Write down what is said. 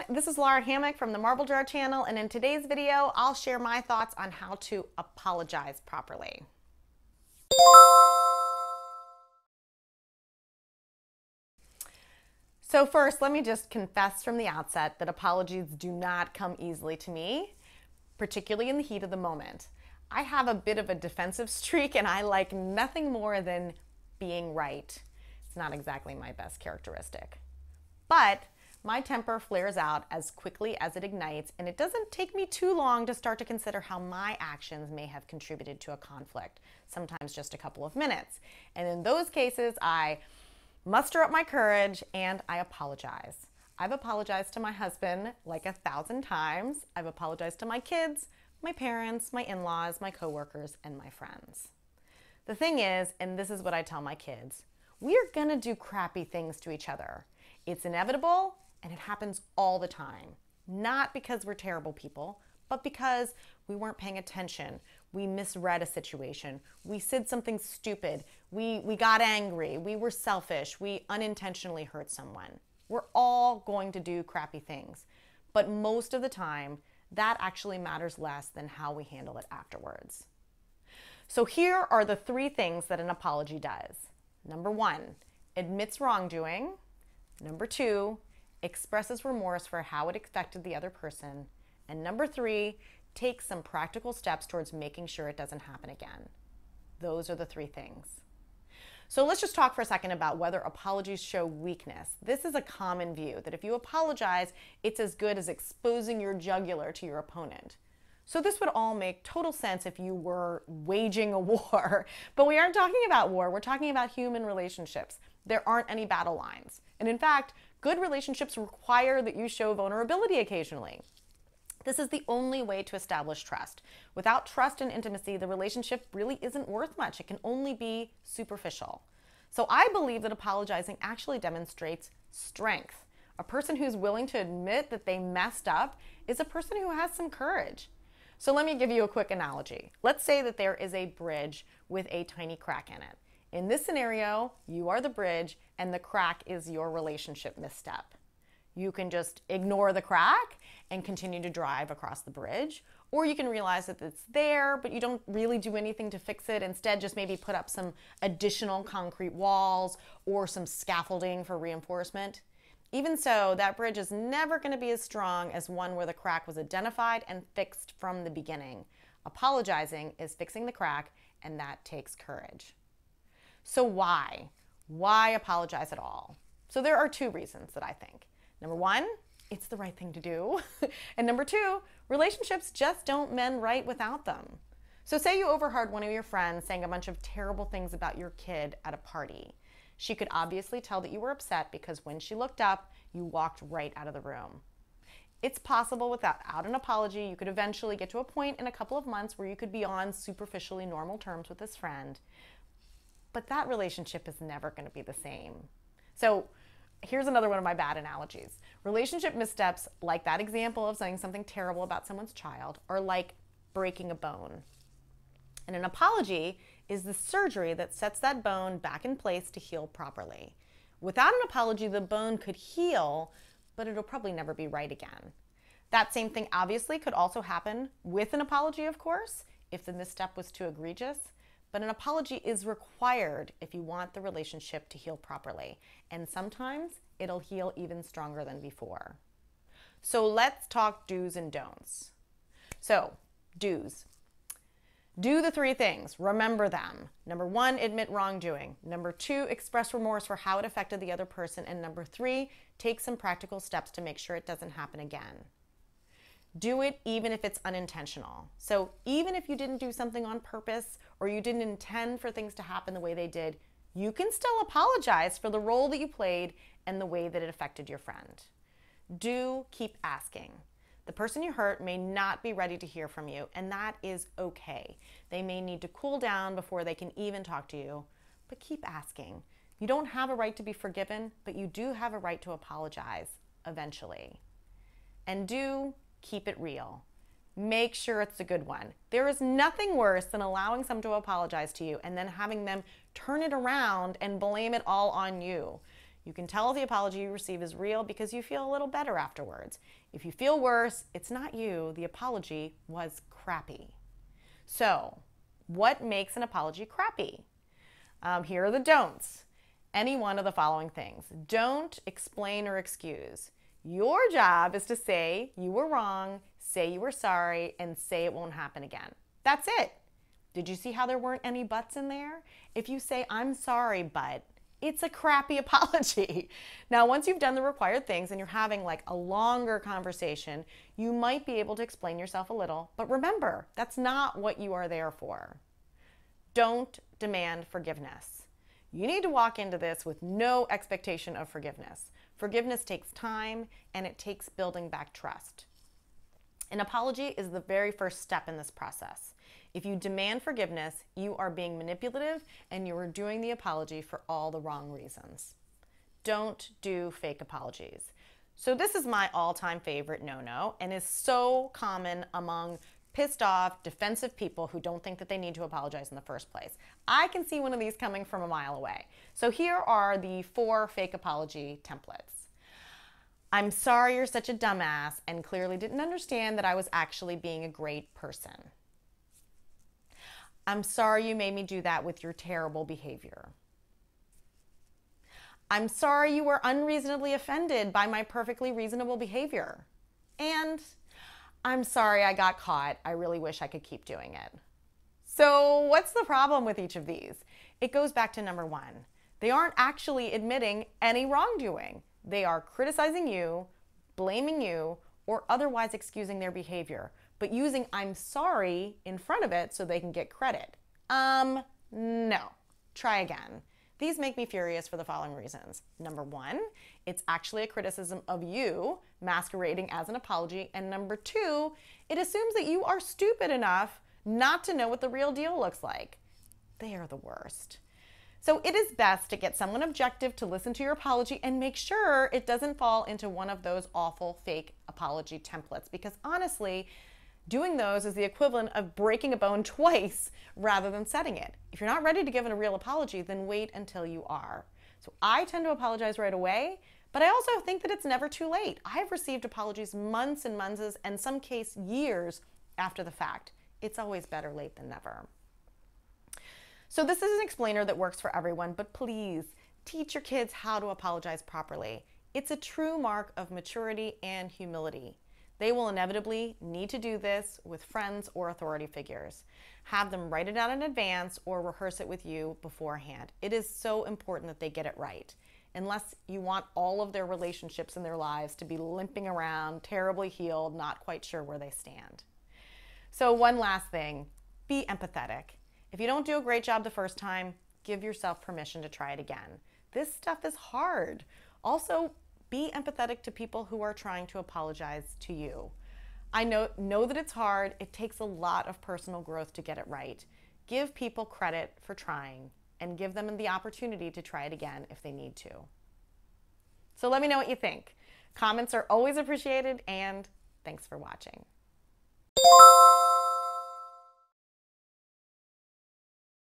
this is Lara Hammock from the Marble Jar channel, and in today's video, I'll share my thoughts on how to apologize properly. So first, let me just confess from the outset that apologies do not come easily to me, particularly in the heat of the moment. I have a bit of a defensive streak, and I like nothing more than being right. It's not exactly my best characteristic. But my temper flares out as quickly as it ignites, and it doesn't take me too long to start to consider how my actions may have contributed to a conflict, sometimes just a couple of minutes. And in those cases, I muster up my courage and I apologize. I've apologized to my husband like 1,000 times. I've apologized to my kids, my parents, my in-laws, my coworkers, and my friends. The thing is, and this is what I tell my kids, we are gonna do crappy things to each other. It's inevitable, and it happens all the time. Not because we're terrible people, but because we weren't paying attention. We misread a situation. We said something stupid. We got angry. We were selfish. We unintentionally hurt someone. We're all going to do crappy things. But most of the time, that actually matters less than how we handle it afterwards. So here are the 3 things that an apology does. Number 1, admits wrongdoing. Number 2, expresses remorse for how it affected the other person. And number 3, takes some practical steps towards making sure it doesn't happen again. Those are the 3 things. So let's just talk for a second about whether apologies show weakness. This is a common view, that if you apologize, it's as good as exposing your jugular to your opponent. So this would all make total sense if you were waging a war. But we aren't talking about war, we're talking about human relationships. There aren't any battle lines. And in fact, good relationships require that you show vulnerability occasionally. This is the only way to establish trust. Without trust and intimacy, the relationship really isn't worth much. It can only be superficial. So I believe that apologizing actually demonstrates strength. A person who's willing to admit that they messed up is a person who has some courage. So let me give you a quick analogy. Let's say that there is a bridge with a tiny crack in it. In this scenario, you are the bridge and the crack is your relationship misstep. You can just ignore the crack and continue to drive across the bridge, or you can realize that it's there, but you don't really do anything to fix it. Instead, just maybe put up some additional concrete walls or some scaffolding for reinforcement. Even so, that bridge is never going to be as strong as one where the crack was identified and fixed from the beginning. Apologizing is fixing the crack, and that takes courage. So why? Why apologize at all? So there are 2 reasons that I think. Number 1, it's the right thing to do. And number 2, relationships just don't mend right without them. So say you overheard one of your friends saying a bunch of terrible things about your kid at a party. She could obviously tell that you were upset because when she looked up, you walked right out of the room. It's possible without an apology, you could eventually get to a point in a couple of months where you could be on superficially normal terms with this friend. But that relationship is never going to be the same. So here's another one of my bad analogies. Relationship missteps, like that example of saying something terrible about someone's child, are like breaking a bone. And an apology is the surgery that sets that bone back in place to heal properly. Without an apology, the bone could heal, but it'll probably never be right again. That same thing obviously could also happen with an apology, of course, if the misstep was too egregious. But an apology is required if you want the relationship to heal properly. And sometimes it'll heal even stronger than before. So let's talk do's and don'ts. So, do's. Do the 3 things. Remember them. Number 1, admit wrongdoing. Number 2, express remorse for how it affected the other person. And number 3, take some practical steps to make sure it doesn't happen again. Do it even if it's unintentional. So even if you didn't do something on purpose or you didn't intend for things to happen the way they did, you can still apologize for the role that you played and the way that it affected your friend. Do keep asking. The person you hurt may not be ready to hear from you, and that is okay. They may need to cool down before they can even talk to you, but keep asking. You don't have a right to be forgiven, but you do have a right to apologize eventually. And do keep it real. Make sure it's a good one. There is nothing worse than allowing someone to apologize to you and then having them turn it around and blame it all on you. You can tell the apology you receive is real because you feel a little better afterwards. If you feel worse, it's not you. The apology was crappy. So, what makes an apology crappy? Here are the don'ts. Any one of the following things. Don't explain or excuse. Your job is to say you were wrong, say you were sorry, and say it won't happen again. That's it. Did you see how there weren't any buts in there? If you say, I'm sorry, but, it's a crappy apology. Now, once you've done the required things and you're having like a longer conversation, you might be able to explain yourself a little, but remember, that's not what you are there for. Don't demand forgiveness. You need to walk into this with no expectation of forgiveness. Forgiveness takes time and it takes building back trust. An apology is the very first step in this process. If you demand forgiveness, you are being manipulative and you are doing the apology for all the wrong reasons. Don't do fake apologies. So this is my all-time favorite no-no and is so common among pissed off, defensive people who don't think that they need to apologize in the first place. I can see one of these coming from a mile away. So here are the 4 fake apology templates. I'm sorry you're such a dumbass and clearly didn't understand that I was actually being a great person. I'm sorry you made me do that with your terrible behavior. I'm sorry you were unreasonably offended by my perfectly reasonable behavior. And I'm sorry I got caught. I really wish I could keep doing it. So what's the problem with each of these? It goes back to number 1. They aren't actually admitting any wrongdoing. They are criticizing you, blaming you, or otherwise excusing their behavior, but using I'm sorry in front of it so they can get credit. No. Try again. These make me furious for the following reasons. Number 1, it's actually a criticism of you masquerading as an apology. And number 2, it assumes that you are stupid enough not to know what the real deal looks like. They are the worst. So it is best to get someone objective to listen to your apology and make sure it doesn't fall into one of those awful fake apology templates, because honestly, doing those is the equivalent of breaking a bone twice rather than setting it. If you're not ready to give it a real apology, then wait until you are. So I tend to apologize right away, but I also think that it's never too late. I've received apologies months and months, and in some case years after the fact. It's always better late than never. So this is an explainer that works for everyone, but please teach your kids how to apologize properly. It's a true mark of maturity and humility. They will inevitably need to do this with friends or authority figures. Have them write it out in advance or rehearse it with you beforehand. It is so important that they get it right, unless you want all of their relationships in their lives to be limping around, terribly healed, not quite sure where they stand. So one last thing, be empathetic. If you don't do a great job the first time, give yourself permission to try it again. This stuff is hard. Also, be empathetic to people who are trying to apologize to you. I know that it's hard. It takes a lot of personal growth to get it right. Give people credit for trying and give them the opportunity to try it again if they need to. So let me know what you think. Comments are always appreciated, and thanks for watching.